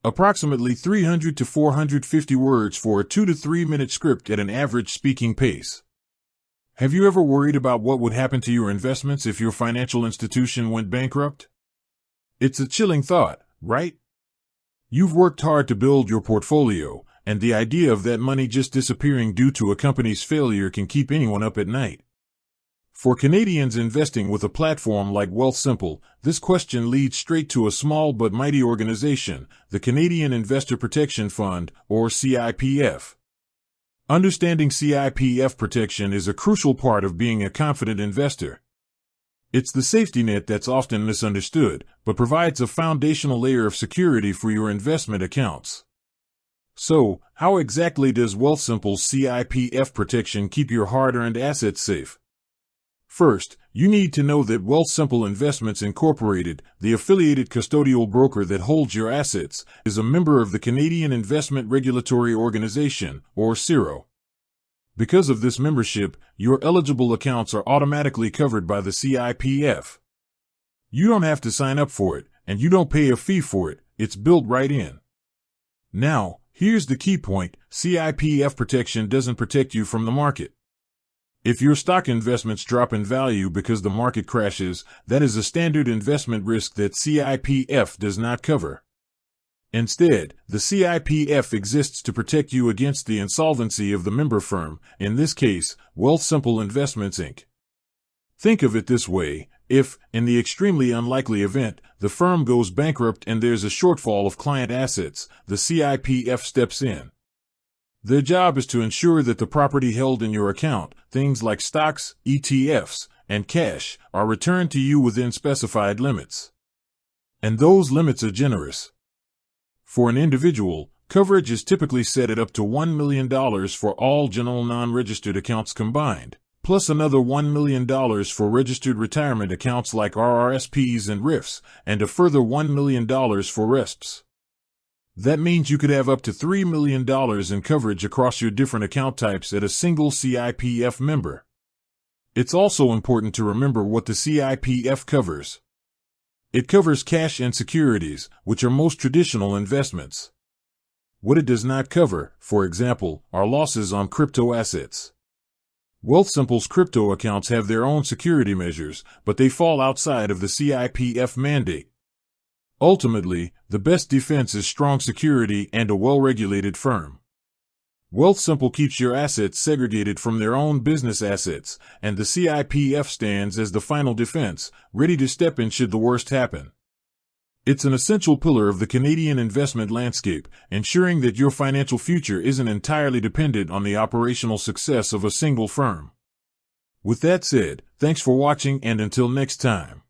approximately 300 to 450 words for a 2 to 3 minute script at an average speaking pace. Have you ever worried about what would happen to your investments if your financial institution went bankrupt? It's a chilling thought, right? You've worked hard to build your portfolio, and the idea of that money just disappearing due to a company's failure can keep anyone up at night. For Canadians investing with a platform like Wealthsimple, this question leads straight to a small but mighty organization, the Canadian Investor Protection Fund, or CIPF. Understanding CIPF protection is a crucial part of being a confident investor. It's the safety net that's often misunderstood, but provides a foundational layer of security for your investment accounts. So, how exactly does Wealthsimple's CIPF protection keep your hard-earned assets safe? First, you need to know that Wealthsimple Investments Incorporated, the affiliated custodial broker that holds your assets, is a member of the Canadian Investment Regulatory Organization, or CIRO. Because of this membership, your eligible accounts are automatically covered by the CIPF. You don't have to sign up for it, and you don't pay a fee for it, it's built right in. Now, here's the key point: CIPF protection doesn't protect you from the market. If your stock investments drop in value because the market crashes, that is a standard investment risk that CIPF does not cover. Instead, the CIPF exists to protect you against the insolvency of the member firm, in this case, Wealthsimple Investments Inc. Think of it this way: if, in the extremely unlikely event, the firm goes bankrupt and there's a shortfall of client assets, the CIPF steps in. Their job is to ensure that the property held in your account, things like stocks, ETFs, and cash, are returned to you within specified limits. And those limits are generous. For an individual, coverage is typically set at up to $1 million for all general non-registered accounts combined, plus another $1 million for registered retirement accounts like RRSPs and RIFs, and a further $1 million for RESPs. That means you could have up to $3 million in coverage across your different account types at a single CIPF member. It's also important to remember what the CIPF covers. It covers cash and securities, which are most traditional investments. What it does not cover, for example, are losses on crypto assets. Wealthsimple's crypto accounts have their own security measures, but they fall outside of the CIPF mandate. Ultimately, the best defense is strong security and a well-regulated firm. Wealthsimple keeps your assets segregated from their own business assets, and the CIPF stands as the final defense, ready to step in should the worst happen. It's an essential pillar of the Canadian investment landscape, ensuring that your financial future isn't entirely dependent on the operational success of a single firm. With that said, thanks for watching, and until next time.